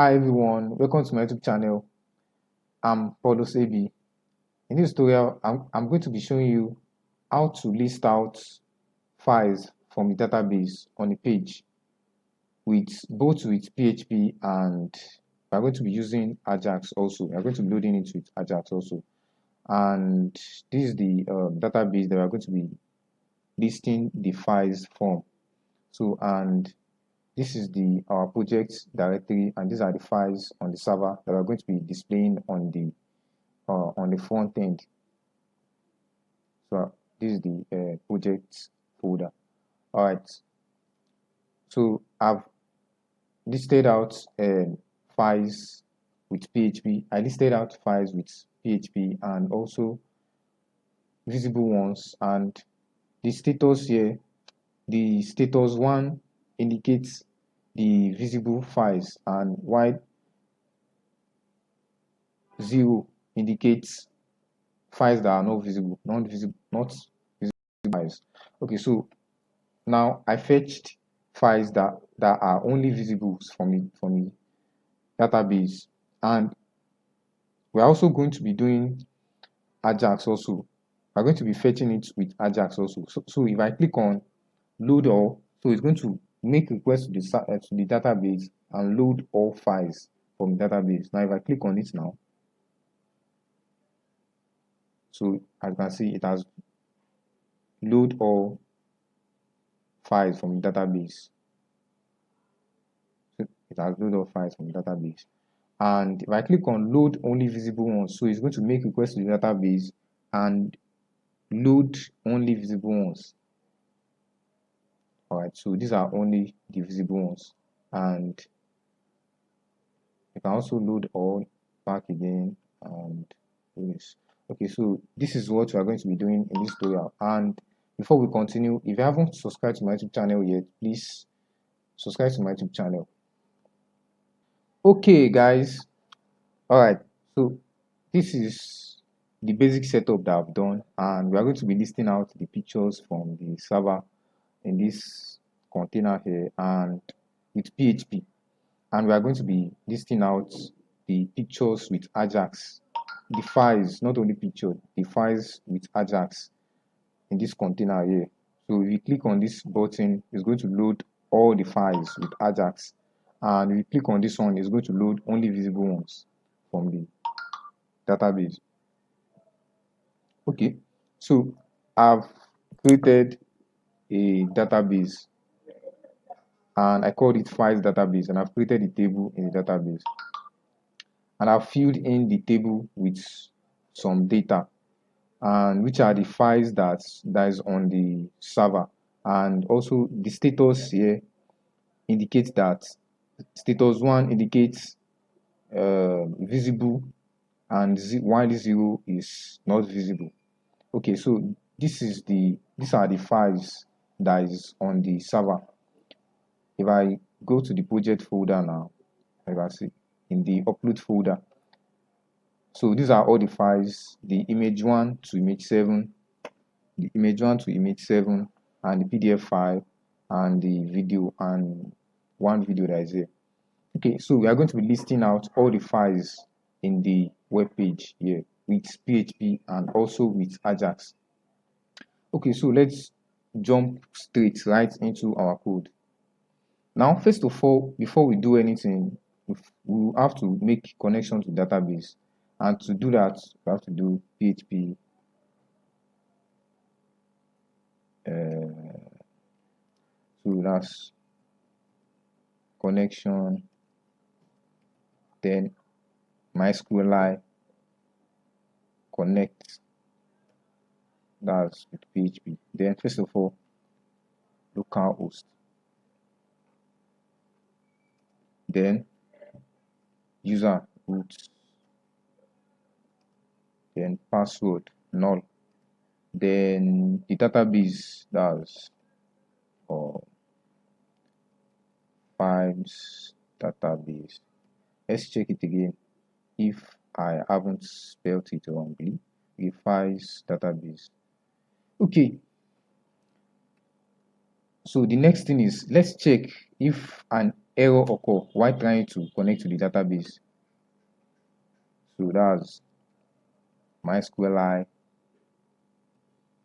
Hi everyone, welcome to my YouTube channel. I'm Paulo Sebi. In this tutorial, I'm going to be showing you how to list out files from the database on a page both with PHP and we're going to be using AJAX also. We're going to be loading it with AJAX also. And this is the database that we're going to be listing the files from. And this is our project directory, and these are the files on the server that are going to be displaying on the front end. So this is the project folder. All right. So I've listed out files with PHP. I listed out files with PHP and also visible ones. And the status here, the status 1 indicates the visible files, and while 0 indicates files that are not visible files. Okay, so now I fetched files that are only visible from the database, and we're also going to be doing AJAX also. We're going to be fetching it with AJAX also. So if I click on load all, so it's going to make request to the database and load all files from the database. Now if I click on it now, so as you can see, it has load all files from the database. So it has load all files from the database. And if I click on load only visible ones, so it's going to make request to the database and load only visible ones. All right, so these are only the visible ones, and you can also load all back again and do this. Okay, so this is what we are going to be doing in this tutorial. And before we continue, if you haven't subscribed to my YouTube channel yet, please subscribe to my YouTube channel. Okay guys, all right, so this is the basic setup that I've done, and we are going to be listing out the pictures from the server in this container here and with PHP, and we are going to be listing out the pictures with AJAX, the files, not only picture, the files with AJAX in this container here. So if you click on this button, it's going to load all the files with AJAX, and if you click on this one, it's going to load only visible ones from the database. Okay, so I've created a database and I called it files database, and I've created a table in the database, and I've filled in the table with some data, and which are the files that is on the server. And also the status here indicates that status 1 indicates visible, and while 0 is not visible. Okay, so these are the files that is on the server. If I go to the project folder now, I can see in the upload folder, so these are all the files: the image 1 to image 7, the image 1 to image 7, and the PDF file, and the video, and one video that is here. Okay, so we are going to be listing out all the files in the web page here with PHP and also with AJAX. Okay, so let's jump straight right into our code. Now, first of all, before we do anything, we will have to make connection to database, and to do that, we have to do PHP so that's connection, then MySQLi connect, that's with PHP. Then first of all, localhost, then user root, then password null, then the database, that's files database. Let's check it again if I haven't spelled it wrongly. The files database. Okay, so the next thing is, let's check if an error occur while trying to connect to the database. So that's MySQLi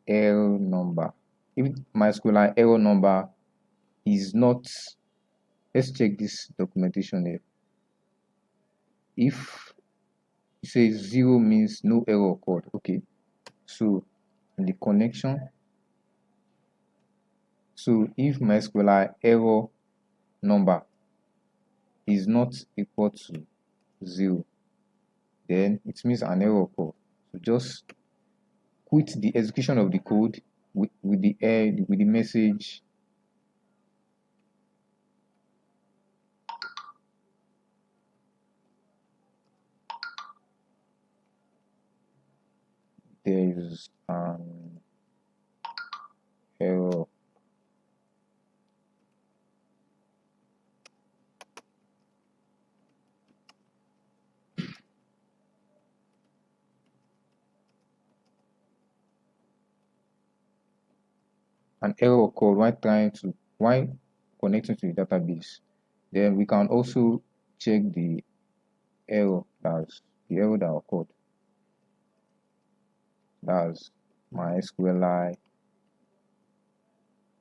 error number. If MySQLi error number is not, let's check this documentation here. If it says 0 means no error occurred. Okay, so in the connection, so if MySQLi error number is not equal to 0, then it means an error occurred. So just quit the execution of the code with the message there is an error. An error occurred while connecting to the database. Then we can also check the error that occurred. That's MySQLi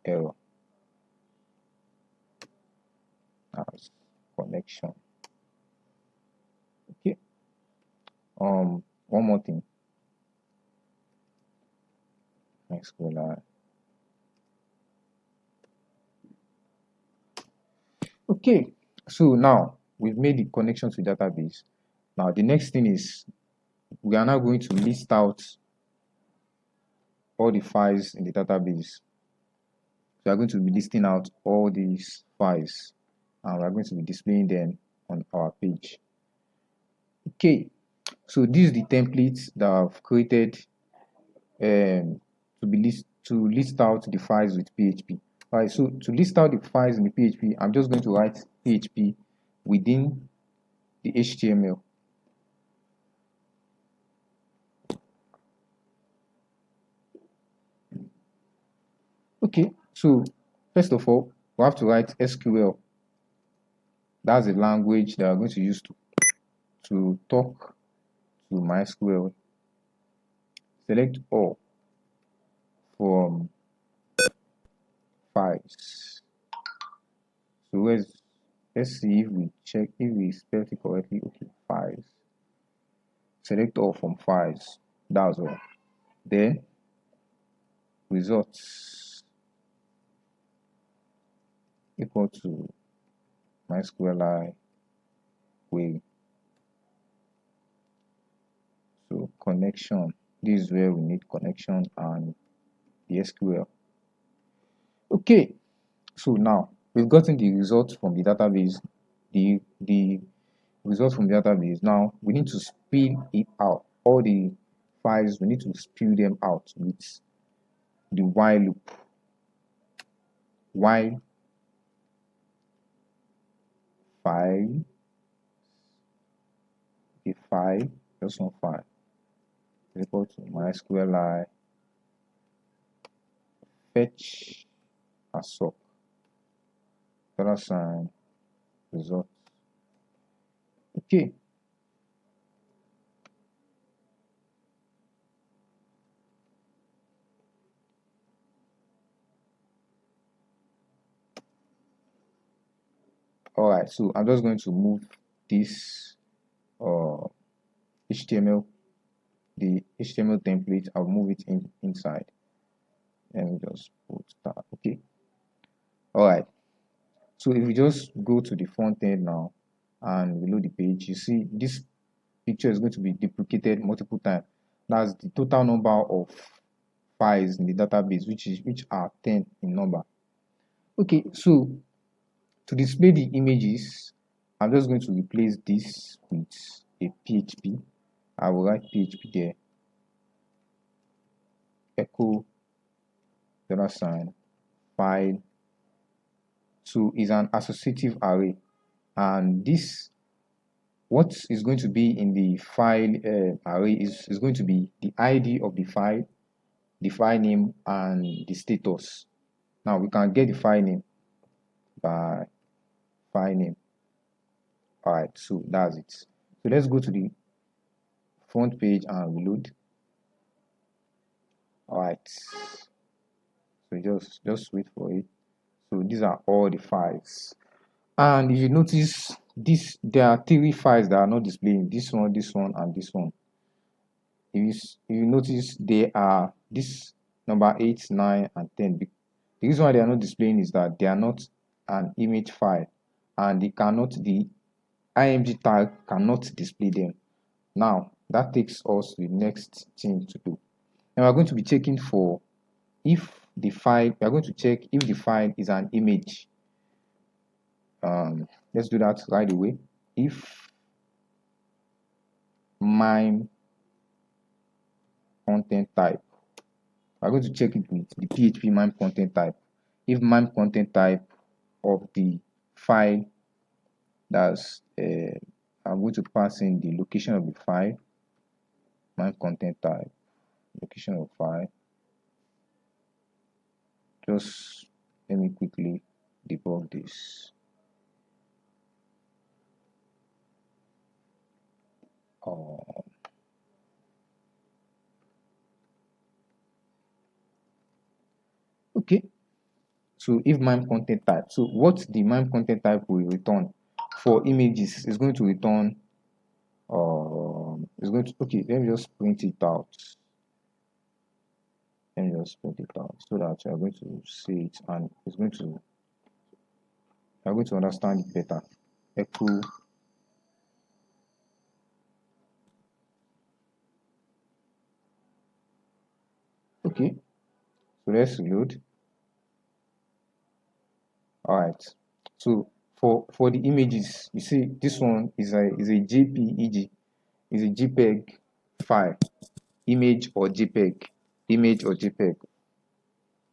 error. That's connection. Okay. One more thing. MySQLi. Okay. So now we've made the connection to the database. Now the next thing is we are now going to list out all the files in the database. So we are going to be listing out all these files and we are going to be displaying them on our page. Okay, so this is the template that I've created to list out the files with PHP. Alright, so to list out the files in the PHP, I'm just going to write PHP within the HTML. Okay, so first of all, we have to write SQL. That's the language that we're going to use to talk to MySQL. Select all from files. So let's see if we spelled it correctly. Okay, files. Select all from files. That's all. Then results equal to MySQLi query. So connection. This is where we need connection and the SQL. Okay, so now we've gotten the results from the database. The results from the database. Now we need to spill it out. All the files, we need to spill them out with the while loop. While file, a file, just one file, is equal to MySQLi fetch assoc $ result. Okay. Alright, so I'm just going to move this HTML, the HTML template. I'll move it inside. Let me just put that. Okay. Alright. So if we just go to the front end now and reload the page, you see this picture is going to be duplicated multiple times. That's the total number of files in the database, which are 10 in number. Okay, so to display the images, I'm just going to replace this with a PHP. I will write PHP there. Echo $file. So is an associative array, and this what is going to be in the file array is going to be the ID of the file name, and the status. Now we can get the file name by file name. All right, so that's it. So let's go to the front page and reload. All right, so just wait for it. So these are all the files, and if you notice this, there are 3 files that are not displaying: this one, and this one. If you notice, they are this number 8, 9, and 10. The reason why they are not displaying is that they are not an image file, and the img tag cannot display them. Now that takes us to the next thing to do. Now we're going to be checking for if the file, we are going to check if the file is an image. Let's do that right away. If mime content type, we're going to check it with the PHP mime content type. If mime content type of the file, that's I'm going to pass in the location of the file, mime content type, location of file. Just let me quickly debug this. Okay, so if mime content type, so what the mime content type will return for images is going to return okay, let me just print it out. Let me just print it out so that you are going to see it and it's going to, you are going to understand it better. Echo okay, so let's reload. All right, so for the images, you see this one is a JPEG, is a JPEG file, image or JPEG, image or JPEG,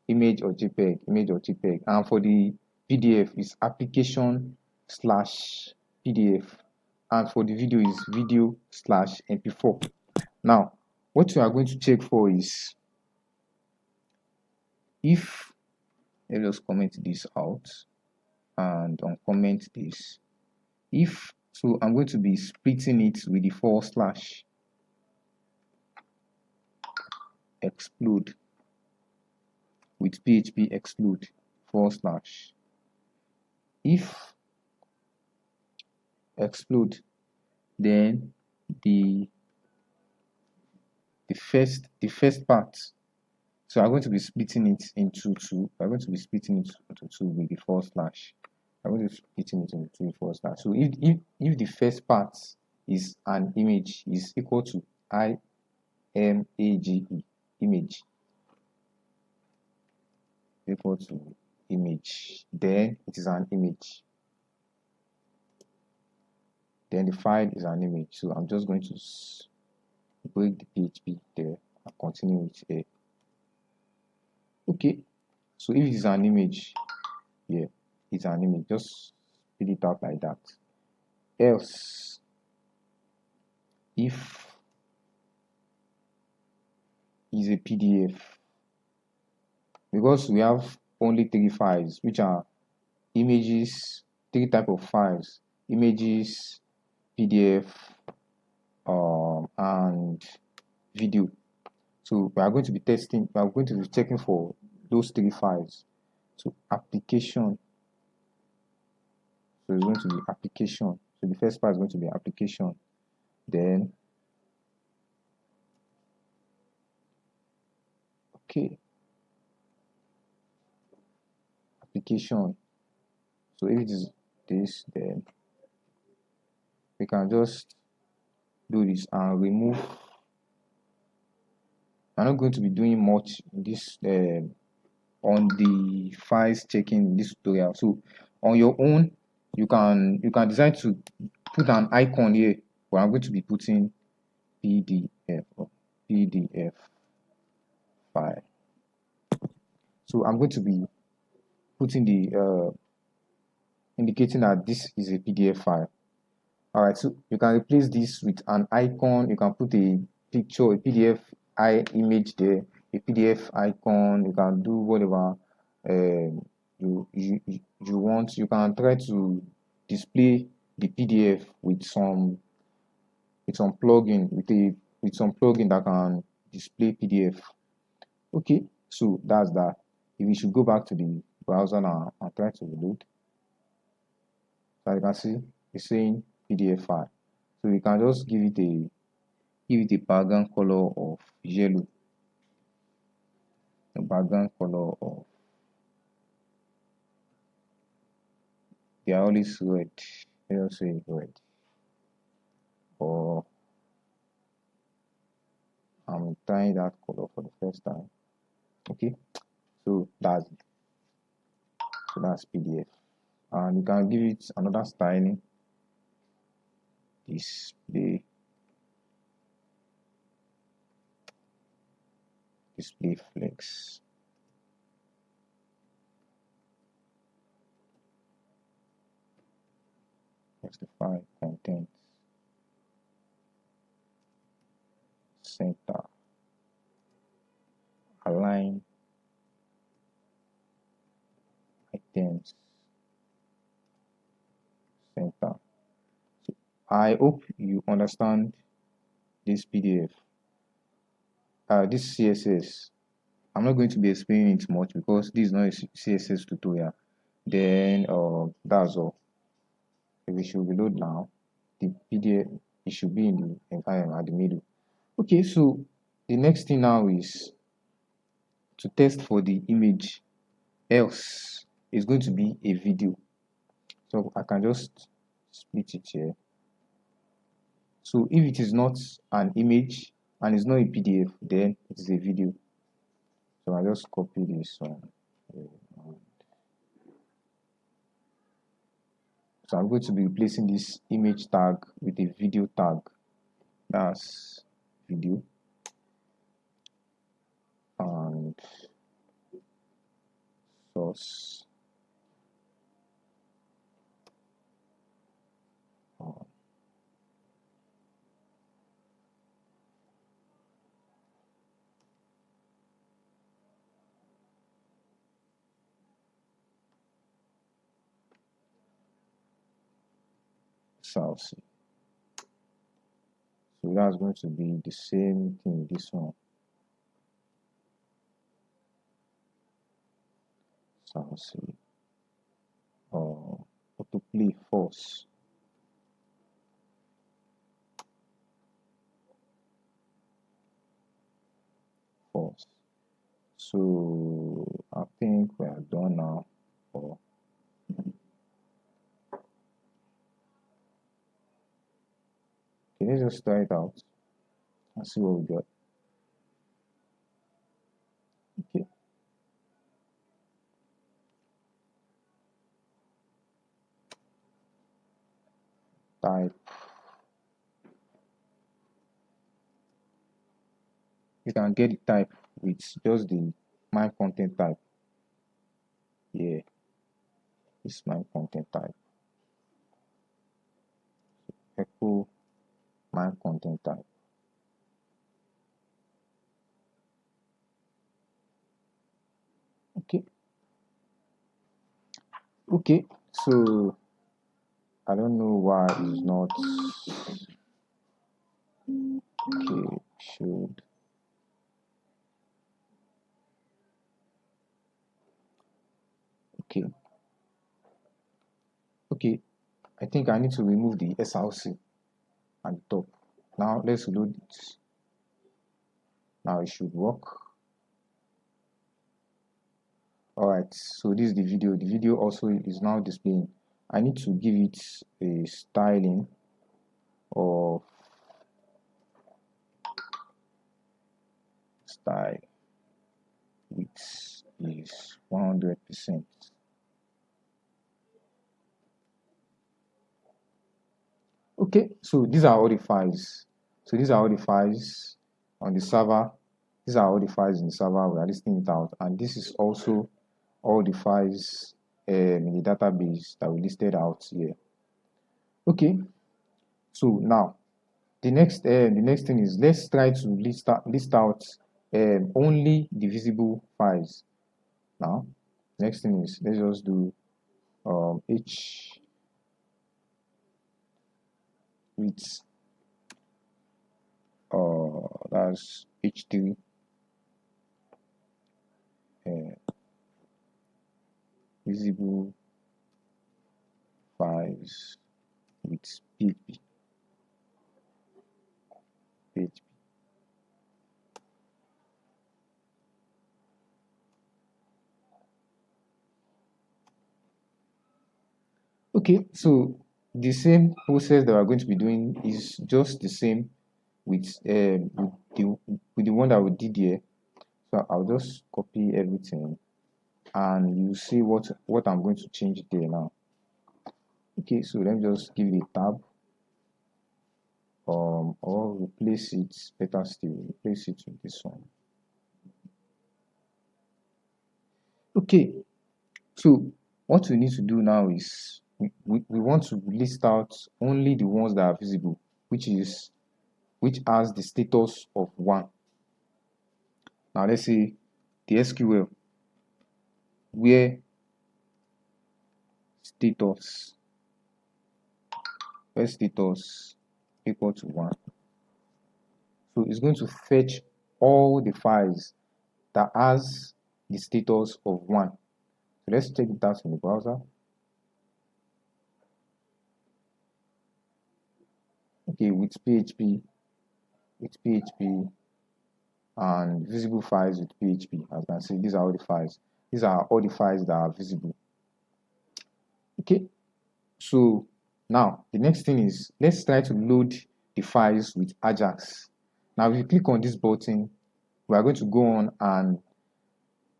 image or JPEG, image or JPEG. And for the PDF is application/PDF, and for the video is video/mp4. Now what you are going to check for is, if, let me just comment this out and uncomment this. If, so I'm going to be splitting it with the / exclude, with PHP exclude / if exclude, then the first part, so I'm going to be splitting it into 2. I'm going to be splitting it into 2 with the / I'm going to be splitting it into 2 with / so if the first part is an image, is equal to image, image equal to image, then it is an image, then the file is an image. So I'm just going to break the PHP there and continue with A. Okay, so if it is an image, yeah, it's an image, just spit it out like that. Else, if is a PDF, because we have only 3 files, which are images, 3 type of files: images, PDF, and video. So we are going to be testing, we are going to be checking for those 3 files. So application, so it's going to be application. So the first part is going to be application, then okay, application. So if it is this, then we can just do this and remove. I'm not going to be doing much in this on the files checking in this tutorial. So on your own, you can decide to put an icon here, but I'm going to be putting PDF or PDF file. So I'm going to be putting the indicating that this is a PDF file. All right, so you can replace this with an icon. You can put a picture, a PDF image there, a PDF icon. You can do whatever you want. You can try to display the PDF with some plugin with some plugin that can display PDF. Okay, so that's that. If we should go back to the browser now and try to reload, so you can see it's saying PDF file. So we can just give it a background color of yellow, a background color of, they are always red. Let's say red, or I'm trying that color for the first time. Okay, so that's PDF, and you can give it another styling, display flex. Justify content, center, align items, center. So I hope you understand this PDF, this CSS. I'm not going to be explaining it much because this is not a CSS tutorial. Then that's all. If we should reload now, the PDF, it should be in the environment at the middle. Okay, so the next thing now is to test for the image, else it's going to be a video. So I can just split it here. So if it is not an image and it's not a PDF, then it is a video. So I just copy this one. So I'm going to be replacing this image tag with a video tag. That's video. And source. Source. So that's going to be the same thing, this one. Source. Autoplay false. False. So I think we are done now. Okay, let's just try it out and see what we got. Okay. Type. You can get the type with just the my content type. Yeah, it's my content type. Echo my content type. Okay, so I don't know why it's not okay. Should okay. I think I need to remove the SRC at the top. Now let's load it. Now it should work. Alright, so this is the video. The video also is now displaying. I need to give it a styling of style width is 100%. Okay, so these are all the files. So these are all the files on the server. These are all the files in the server. We are listing it out, and this is also all the files in the database that we listed out here. Okay, so now the next thing is, let's try to list out only the visible files. Now next thing is, let's just do with that's h3 visible files with PHP. Okay, so the same process that we're going to be doing is just the same with the one that we did here. So I'll just copy everything and you see what I'm going to change there now. Okay, so let me just give it a tab, or replace it, better still, replace it with this one. Okay, so what we need to do now is we want to list out only the ones that are visible, which has the status of 1. Now let's say the SQL where status equal to 1. So it's going to fetch all the files that has the status of 1. So let's check it out in the browser. Okay, with PHP and visible files with PHP. As you can see, these are all the files. These are all the files that are visible. Okay, so now the next thing is let's try to load the files with AJAX. Now if you click on this button, we are going to go on and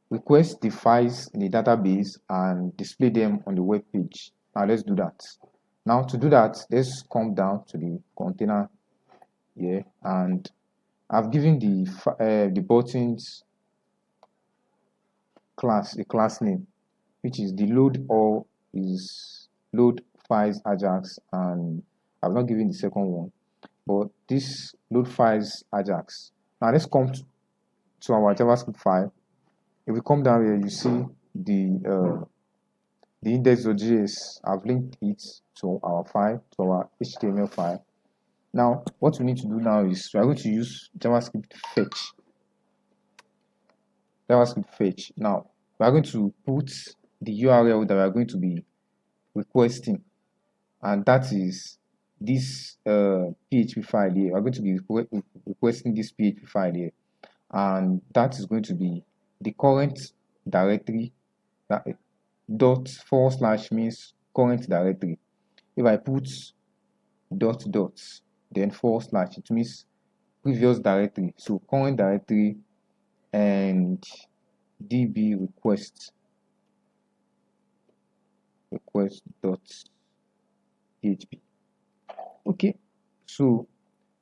request the files in the database and display them on the web page. Now let's do that. Now to do that, let's come down to the container here, and I've given the buttons class a class name, which is the load files AJAX, and I've not given the second one, but this load files AJAX. Now let's come to our JavaScript file. If we come down here, you see the index.js. I've linked it to our file, to our HTML file. Now, what we need to do now is we are going to use JavaScript fetch. Now, we are going to put the URL that we are going to be requesting, and that is this PHP file here. We are going to be requesting this PHP file here, and that is going to be the current directory. That ./ means current directory. If I put ... then / it means previous directory. So current directory and db request.php. Okay, so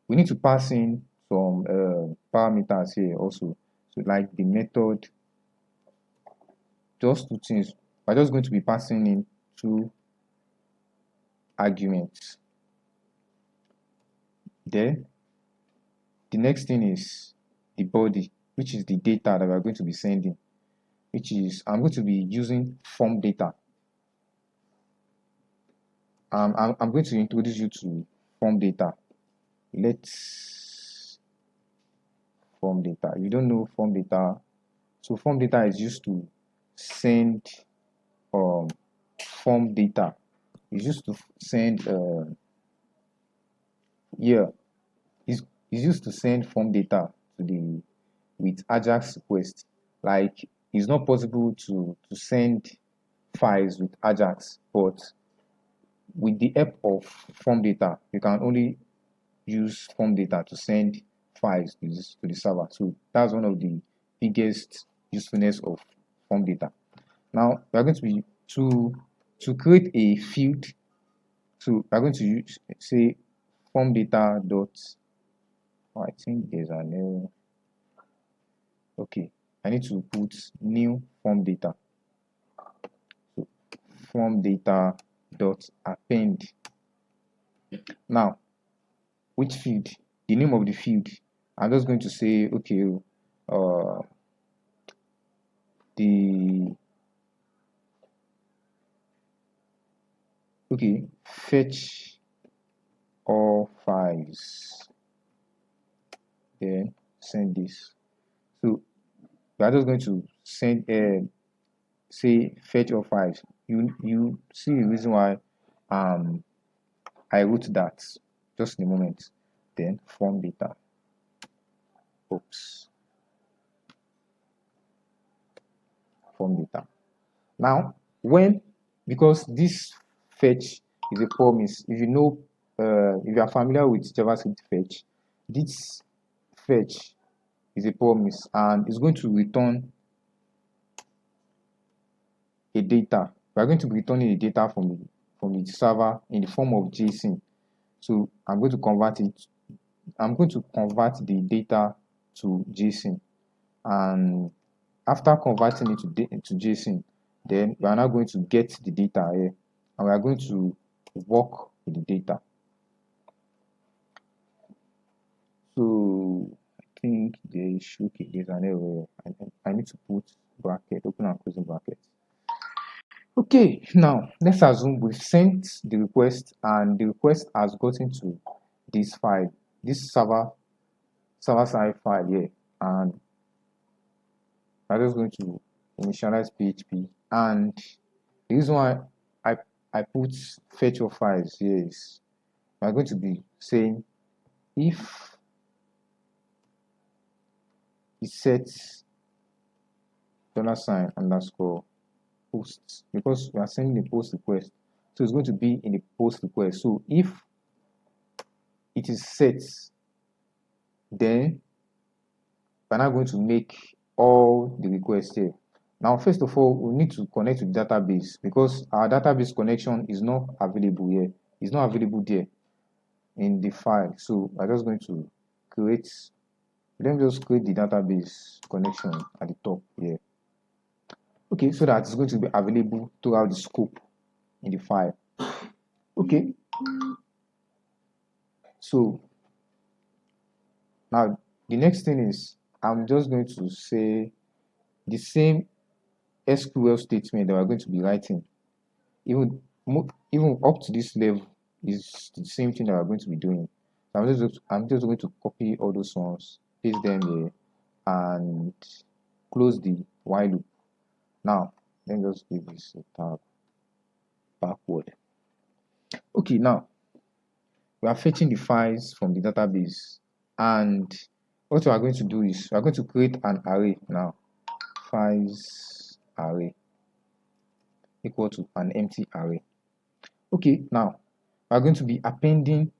we need to pass in some parameters here also. So like the method, just 2 things. We're just going to be passing in 2 arguments. Then the next thing is the body, which is the data that we're going to be sending, which is I'm going to be using form data. I'm going to introduce you to form data. Let's form data. If you don't know form data, so form data is used to send form data. It's used to send is used to send form data to the with AJAX request. Like it's not possible to send files with AJAX, but with the help of form data, you can only use form data to send files to the server. So that's one of the biggest usefulness of form data. Now we are going to be to create a field. So we are going to use, say, form data dot. Oh, I think there's a new. Okay, I need to put new form data. So form data dot append. Now, which field? The name of the field. I'm just going to say, okay, fetch all files, then send this. So we are just going to send say fetch all files. You see the reason why I wrote that just in a moment. Then form data. Oops. Form data. Now, because this fetch is a promise, if you know, if you are familiar with JavaScript fetch, this fetch is a promise and it's going to return a data. We are going to be returning a data from the server in the form of JSON. So I'm going to convert it. I'm going to convert the data to JSON, and after converting it to JSON, then we are now going to get the data here, and we are going to work with the data. So I think there should be there's an error. I need to put bracket, open and closing bracket. Okay, now let's assume we've sent the request and the request has gotten to this file, this server side file here, and I'm just going to initialize PHP. And the reason why I put fetch all files here is I'm going to be saying if it sets $_ posts, because we are sending a post request, so it's going to be in the post request. So if it is set, then we're now going to make all the requests here. Now, first of all, we need to connect to the database because our database connection is not available here. It's not available there in the file. So I'm just going to let me just create the database connection at the top here. Okay, so that it's going to be available throughout the scope in the file. Okay, so now the next thing is I'm just going to say the same SQL statement that we're going to be writing, even up to this level, is the same thing that we're going to be doing. So I'm just going to copy all those ones, paste them here, and close the while loop. Now let me just give this a tab backward. Okay, now we are fetching the files from the database, and what we are going to do is we are going to create an array now. Files array equal to an empty array. Okay, now we are going to be appending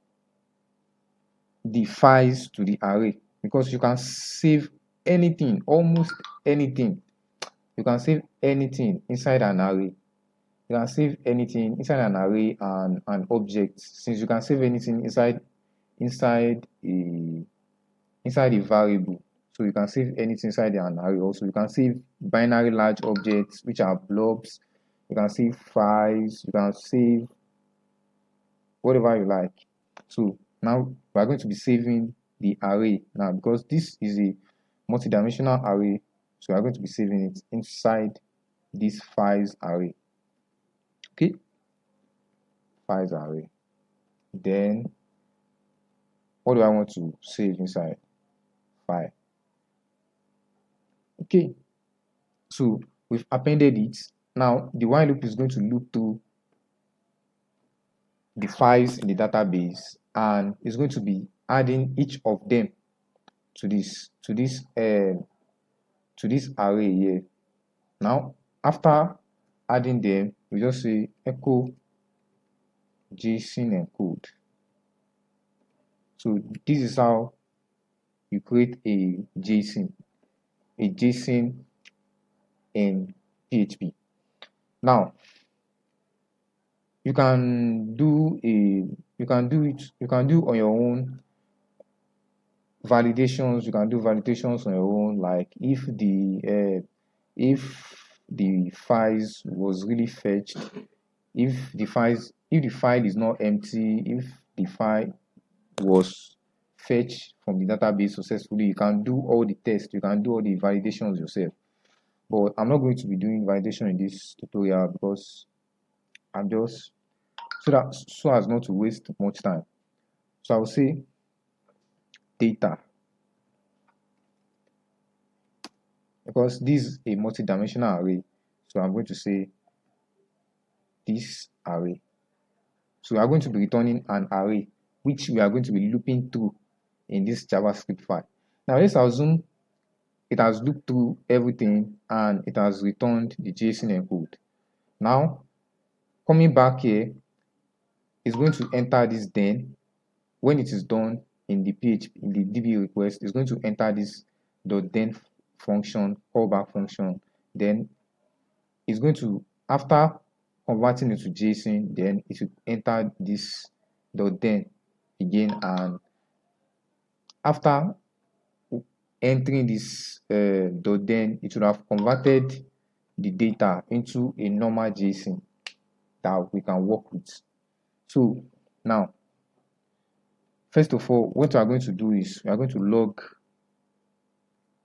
the files to the array, because you can save anything, almost anything. You can save anything inside an array. You can save anything inside an array and an object, since you can save anything inside a variable. So you can save anything inside an array. Also, you can save binary large objects, which are blobs. You can save files. You can save whatever you like. So now we are going to be saving the array now, because this is a multi-dimensional array. So we are going to be saving it inside this files array. Okay, files array. Then what do I want to save inside? File. Okay, so we've appended it. Now the while loop is going to loop through the files in the database, and it's going to be adding each of them to this array here. Now after adding them, we just say echo JSON encode. So this is how you create a JSON in PHP. Now you can do on your own validations. You can do validations on your own, like if the files was really fetched, if the file is not empty, if the file was fetched from the database successfully. You can do all the tests, you can do all the validations yourself. But I'm not going to be doing validation in this tutorial, because I'm just so as not to waste much time. So I'll say data, because this is a multi-dimensional array. So I'm going to say this array. So we are going to be returning an array which we are going to be looping through in this JavaScript file. Now let's assume it has looped through everything and it has returned the JSON encode. Now coming back here, it's going to enter this then. When it is done in the PHP, in the DB request, it's going to enter this .then function, callback function. Then it's going to, after converting it to JSON, then it will enter this .then again, and after entering this .then, it would have converted the data into a normal JSON that we can work with. So now, first of all, what we are going to do is we are going to log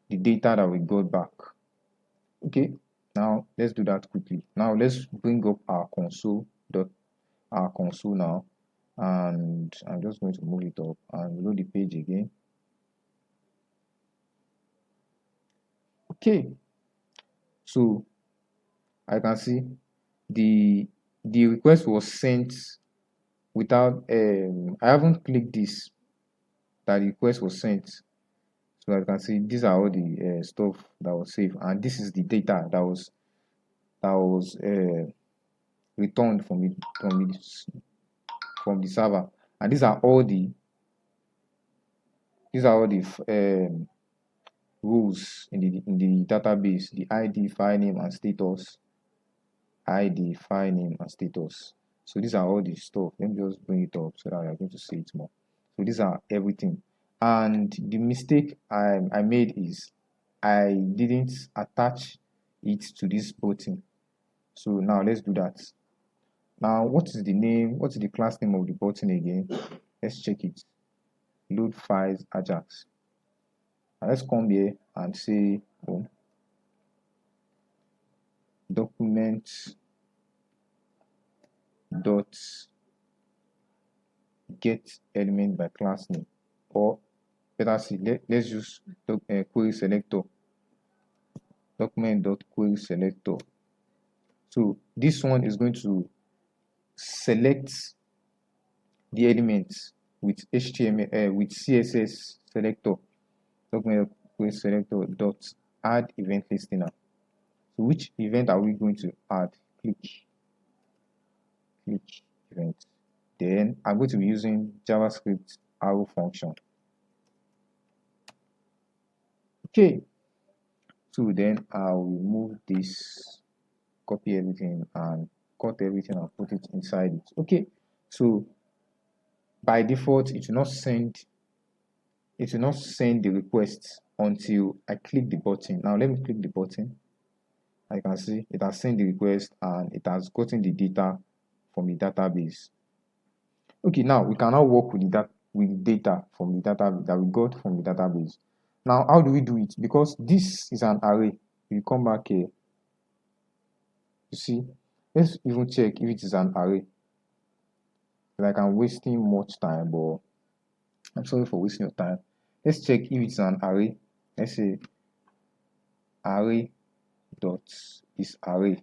the data that we got back. Okay, now let's do that quickly. Now let's bring up our console now, and I'm just going to move it up and load the page again. Okay, so I can see the request was sent without I haven't clicked this, that the request was sent. So I can see these are all the stuff that was saved, and this is the data that was returned from the server, and these are all the rules in the database: the ID, file name, and status. ID, file name, and status. So these are all the stuff. Let me just bring it up so that you're going to see it more. So these are everything. And the mistake I made is I didn't attach it to this button. So now let's do that. Now, what is the class name of the button again? Let's check it. Load files AJAX. Now let's come here and say document dot get element by class name, or better see, let's use query selector. Document dot query selector. So this one is going to select the elements with HTML with CSS selector. Document query selector dot add event listener. So which event are we going to add? Click event. Then I'm going to be using JavaScript arrow function. Okay, so then I'll remove this, copy everything, and cut everything and put it inside it. Okay, so by default it will not send the request until I click the button. Now let me click the button. I can see it has sent the request and it has gotten the data from the database. Okay, now we can now work with the data from the data that we got from the database. Now, how do we do it? Because this is an array. You come back here, you see, let's even check if it is an array. Like, I'm wasting much time, but I'm sorry for wasting your time. Let's check if it's an array. Let's say array dot is array.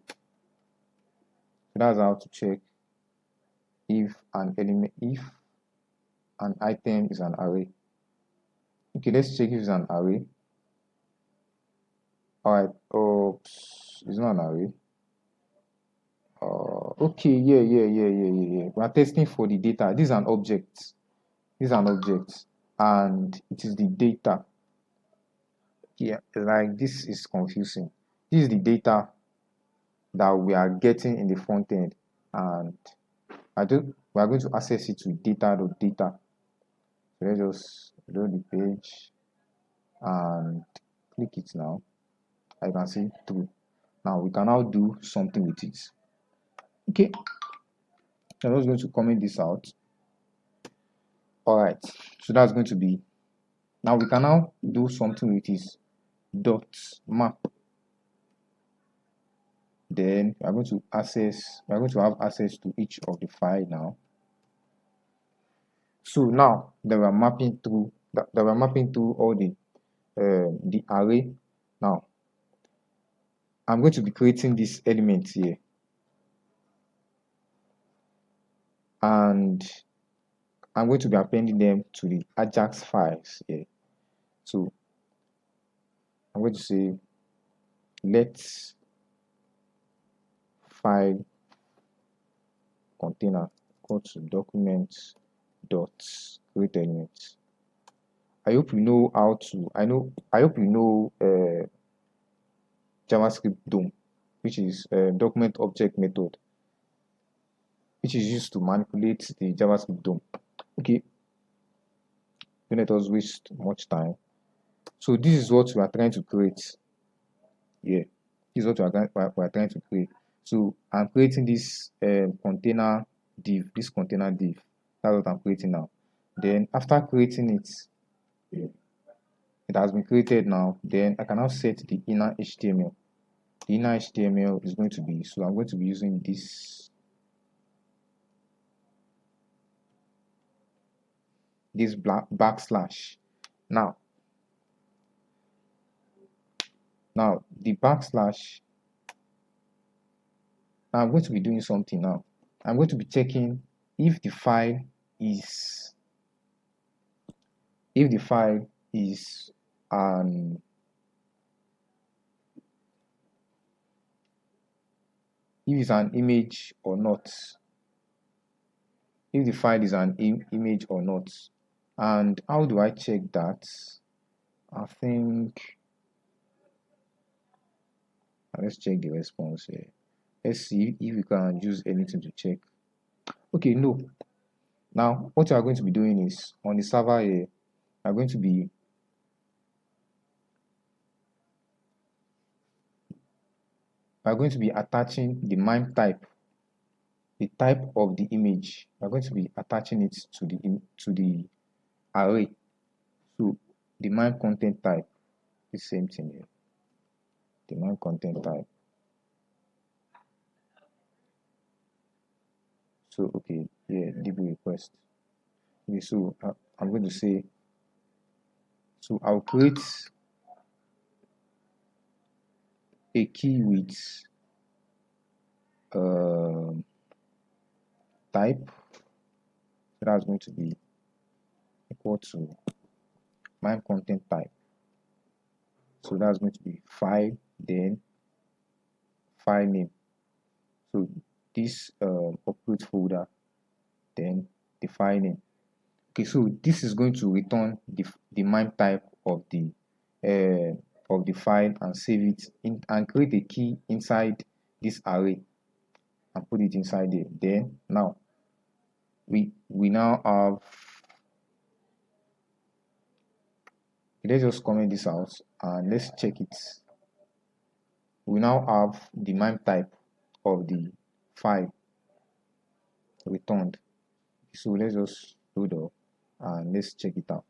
So that's how to check if an item is an array. Okay, let's check if it's an array. Alright, oops, it's not an array. Okay, yeah. We are testing for the data. This is an object. And it is the data. Yeah, like this is confusing. This is the data that we are getting in the front end, and we are going to access it with data.data. So let's just load the page and click it now. I can see true. Now we can now do something with it. Okay, I'm just going to comment this out. Alright, so that's going to be, now we can now do something with this dot map. Then we are going to have access to each of the file now. So now that we're mapping through all the array. Now I'm going to be creating this element here, and I'm going to be appending them to the AJAX files here. So I'm going to say let's file container go to documents dot create element. I hope you know how to I hope you know JavaScript DOM, which is document object method, which is used to manipulate the JavaScript DOM. Okay, don't let us waste much time. So this is what we are trying to create. Yeah, this is what we are trying to create. So I'm creating this container div. This container div. That's what I'm creating now. Then after creating it, it has been created now. Then I can now set the inner HTML. The inner HTML is going to be, so I'm going to be using this backslash. Now the backslash. Now I'm going to be doing something now. I'm going to be checking if the file is an image or not. If the file is an image or not. And how do I check that? I think let's check the response here. Let's see if we can use anything to check. Okay, no. Now what we are going to be doing is on the server here, we are going to be attaching the MIME type, the type of the image. We are going to be attaching it to the array. So the MIME content type is the same thing here. The MIME content type. So okay, yeah, DB request. Okay, so I'm going to say, so I'll create a key with type. So that's going to be equal to MIME content type. So that's going to be file, then file name. So this upload folder, then the file name. Okay, so this is going to return the MIME type of the file and save it in and create a key inside this array and put it inside there. Then now we now have, let's just comment this out and let's check it. We now have the MIME type of the file returned. So let's just load up and let's check it out.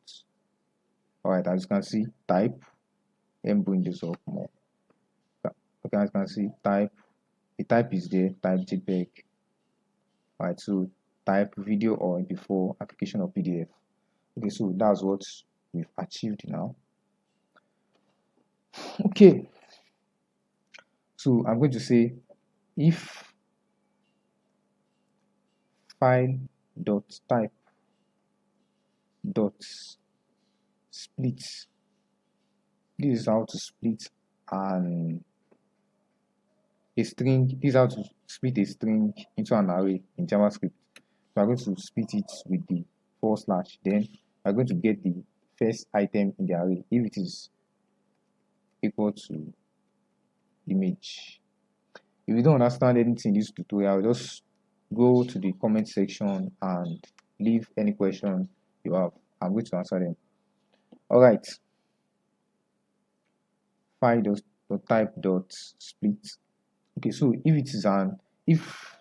Alright, as you can see, type. Let me bring this up more. Okay, as you can see, type. The type is there, type JPEG. Alright, so type video or MP4, application or PDF. Okay, so that's what we've achieved now. Okay, so I'm going to say if file dot type dot split. This is how to split a string. This is how to split a string into an array in JavaScript. So I'm going to split it with the /. Then I'm going to get the first item in the array if it is equal to image. If you don't understand anything in this tutorial, just go to the comment section and leave any question you have. I'm going to answer them. Alright. File dot type dot split. Okay, so if it is if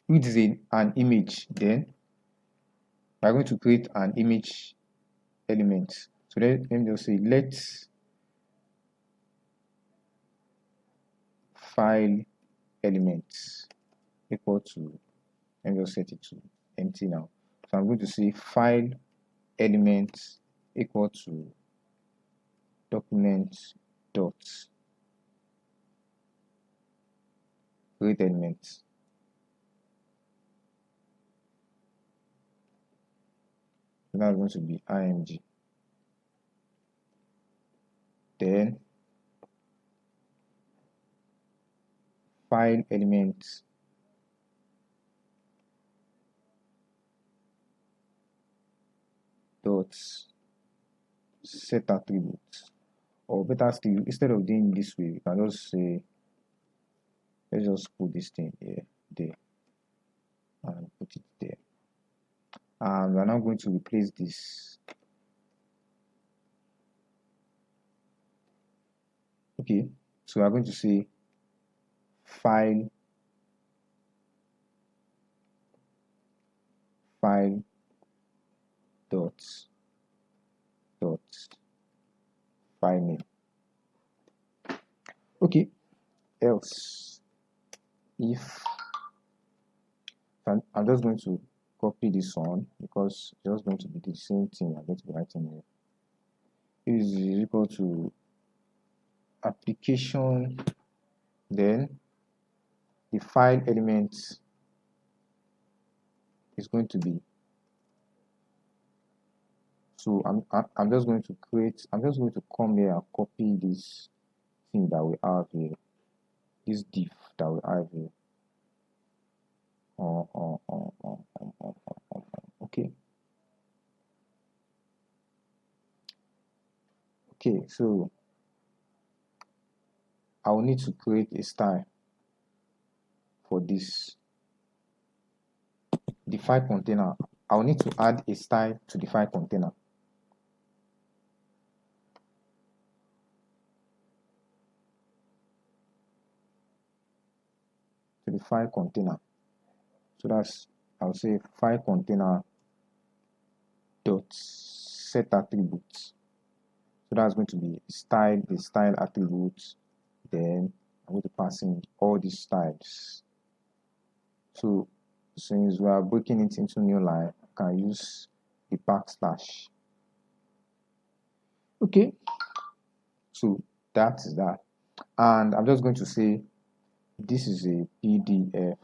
it is an image, then we are going to create an image element. So let me just say let's file elements. equal to, let me just set it to empty now. So I'm going to say file element equal to document dot create element. So that's going to be img. Then file element dot set attributes, or better still, instead of doing this way, you can just say, let's just put this thing here, there, and put it there. And we're now going to replace this. Okay, so we're going to say file dot file name. Okay, else if I'm just going to copy this one because it's just going to be the same thing I'm going to be writing here. Is equal to application, then the file element is going to be, so I'm just going to create, I'm just going to come here and copy this thing that we have here, this div that we have here. Okay, so I will need to create a style for this. The file container, I will need to add a style to the file container. To the file container. So that's, I'll say file container dot set attributes. So that's going to be style, the style attributes. Then I'm going to pass in all these styles. So since we are breaking it into new line, I can use the backslash. Okay, so that is that. And I'm just going to say this is a PDF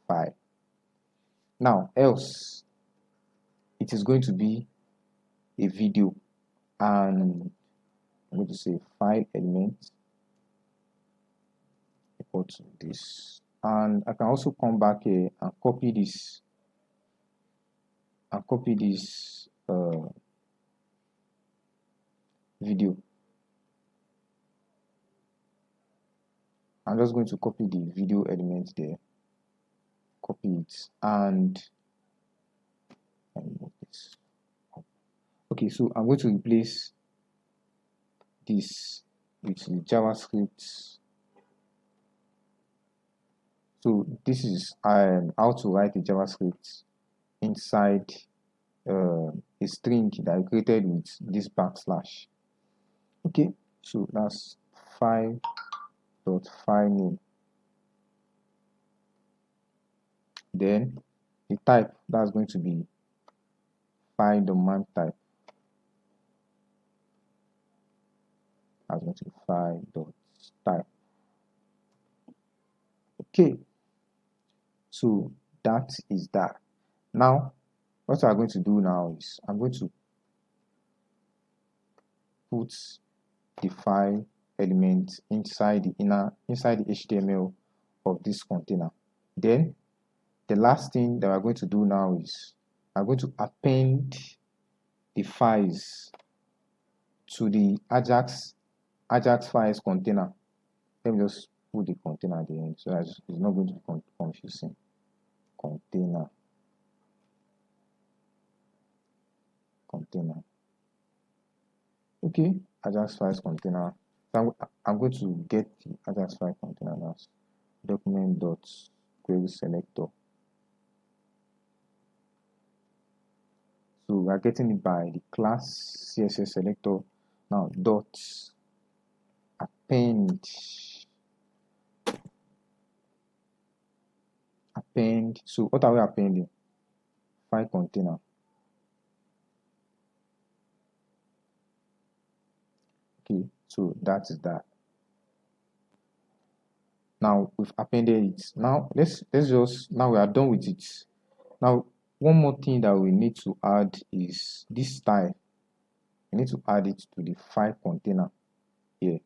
file. Now else it is going to be a video, and I'm going to say file element equal to this, and I can also come back here and copy this video. I'm just going to copy the video element there, copy it, and move this. Okay, so I'm going to replace this with the JavaScript. So this is how to write a JavaScript inside a string that I created with this backslash. Okay, so that's file dot file name. Then the type, that's going to be file domain type. That's going to be file dot type. Okay, so that is that. Now what I'm going to do now is I'm going to put the file element inside the HTML of this container. Then the last thing that we're going to do now is I'm going to append the files to the AJAX files container. Let me just put the container at the end so that it's not going to be confusing. Container. Okay, AJAX files container. So I'm going to get the AJAX file container now. Document dot query selector. So we are getting it by the class CSS selector. Now dot append append. So what are we appending? File container. Okay, so that is that. Now we've appended it. Now let's just, now we are done with it. Now one more thing that we need to add is this style. We need to add it to the file container here.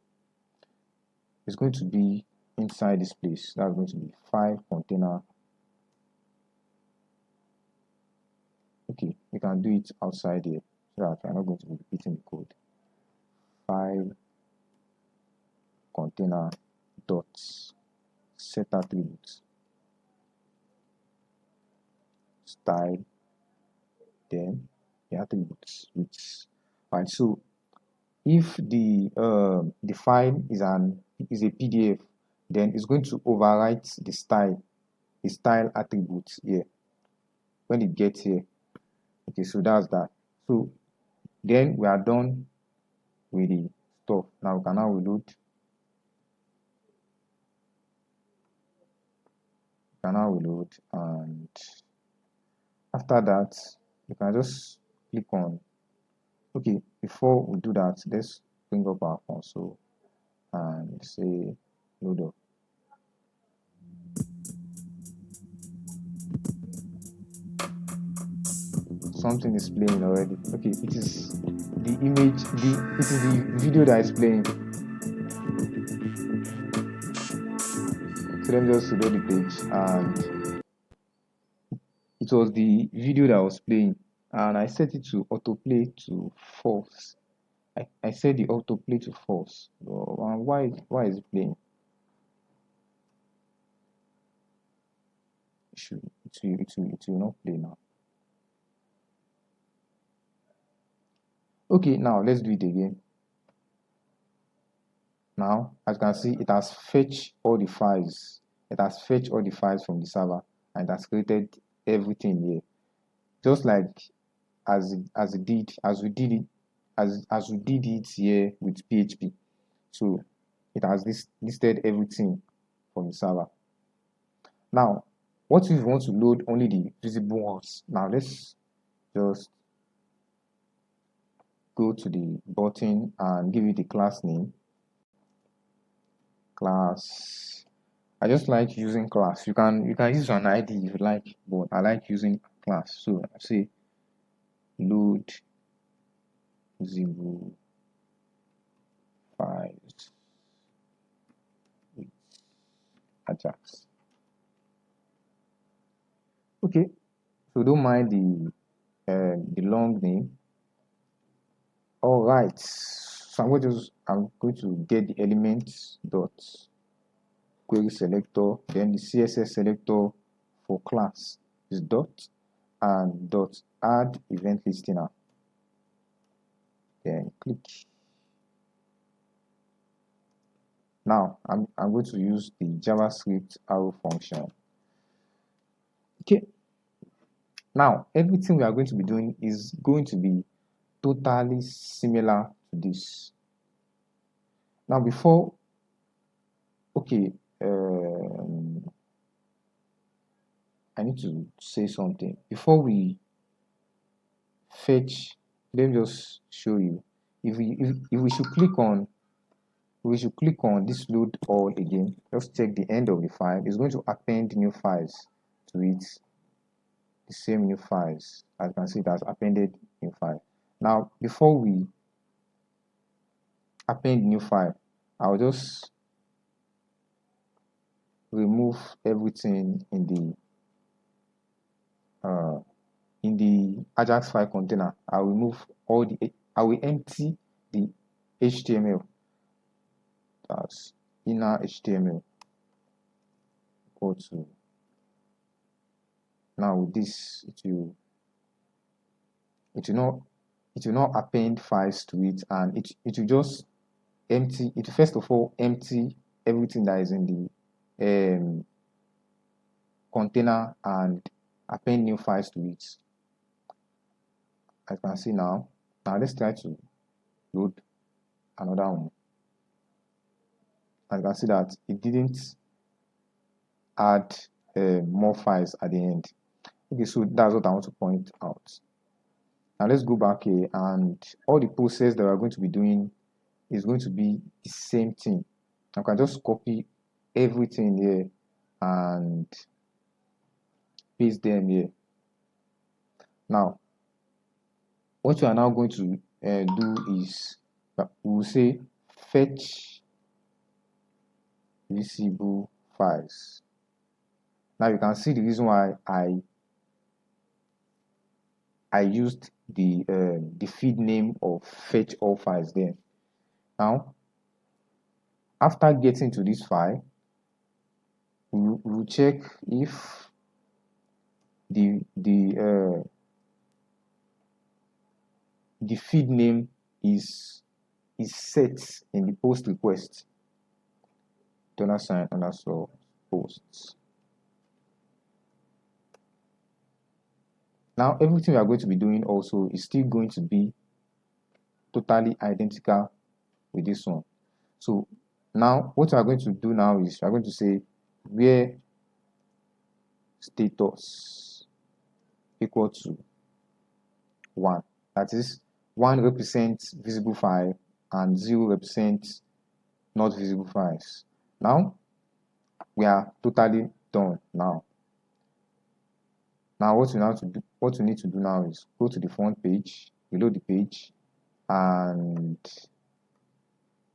It's going to be inside this place. That's going to be file container. Okay, we can do it outside here so that we're not going to be repeating the code. File container dot set attributes style, then the attributes which, right. So if the file is a PDF, then it's going to overwrite the style attributes here when it gets here. Okay, so that's that. So then we are done with the stuff. Now we can now reload. And after that you can just click on, okay, before we do that, let's bring up our console and say load up. Something is playing already. Okay, it is the image, it is the video that is playing. So let me just load the page, and it was the video that was playing, and I set it to autoplay to false. I set the autoplay to false. And why is it playing? It will not play now. Okay, now let's do it again. Now, as you can see, it has fetched all the files. It has fetched all the files from the server, and it has created everything here, just like as we did it here with PHP. So it has listed everything from the server. Now, what if we want to load only the visible ones? Now let's just go to the button and give it a class name. Class. I just like using class. You can use an ID if you like, but I like using class. So I say load visible files with AJAX. Okay, so don't mind the long name. All right, so I'm going to get the elements dot query selector, then the CSS selector for class is dot, and dot add event listener. Then click. Now I'm going to use the JavaScript arrow function. Okay. Now everything we are going to be doing is going to be totally similar to this. Now before, okay, I need to say something before we fetch. Let me just show you. If we should click on this load all again, just check the end of the file. It's going to append new files to it. The same new files, as you can see, it has appended new file. Now before we append new file, I'll just remove everything in the AJAX file container. I'll remove all I will empty the HTML. That's inner HTML. Go to, now with this, it will not append files to it, and it will just empty it. First of all, empty everything that is in the container and append new files to it. As you can see now let's try to load another one. As you can see that it didn't add more files at the end. Okay, so that's what I want to point out. Now let's go back here, and all the process that we're going to be doing is going to be the same thing. I can just copy everything here and paste them here. Now, what we are now going to do is we will say fetch visible files. Now you can see the reason why I used the feed name of fetch all files there. Now, after getting to this file, we'll check if the feed name is set in the post request. $_ posts. Now everything we are going to be doing also is still going to be totally identical with this one. So now what we are going to do now is we are going to say where status equal to 1. That is, 1 represents visible file and 0 represents not visible files. Now we are totally done. Now what we need to do now is go to the front page, reload the page, and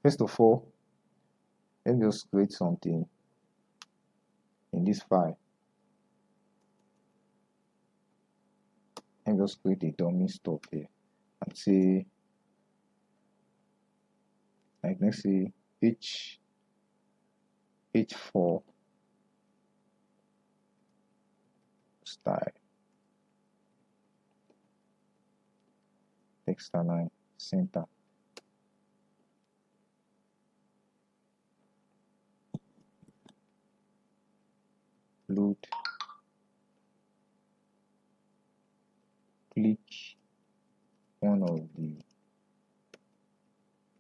first of all, let me just create something in this file. Let me just create a dummy stuff here and say, like, let's say h4 style text align center. Load, click one of the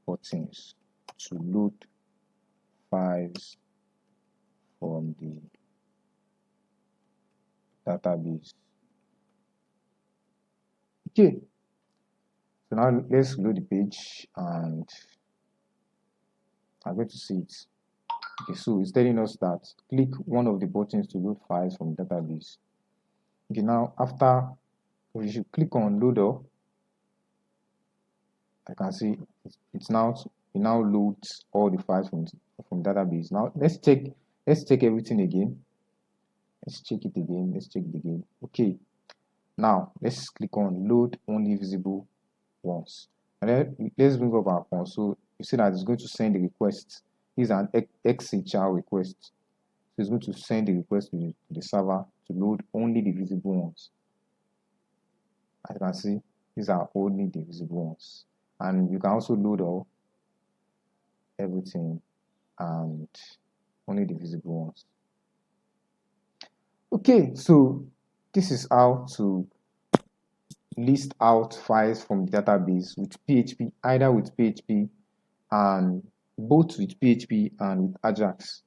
buttons to load files from the database. Okay, so now let's load the page and I'm going to see it. Okay, so it's telling us that click one of the buttons to load files from the database. Okay, now after we should click on loader, I can see it now loads all the files from database. Now let's check everything again. Let's check it again. Okay, now let's click on load only visible ones. And then let's bring up our console. You see that it's going to send the request. This is an XHR request. So it's going to send the request to the server to load only the visible ones. As you can see, these are only the visible ones. And you can also load everything and only the visible ones. Okay, so this is how to list out files from the database with PHP, either with PHP and both with PHP and with AJAX.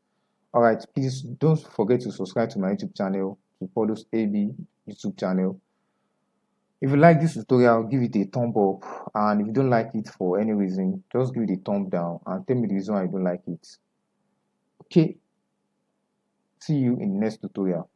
Alright, please don't forget to subscribe to my YouTube channel, to follow AB YouTube channel. If you like this tutorial, give it a thumb up, and if you don't like it for any reason, just give it a thumb down and tell me the reason why you don't like it. Okay, see you in the next tutorial.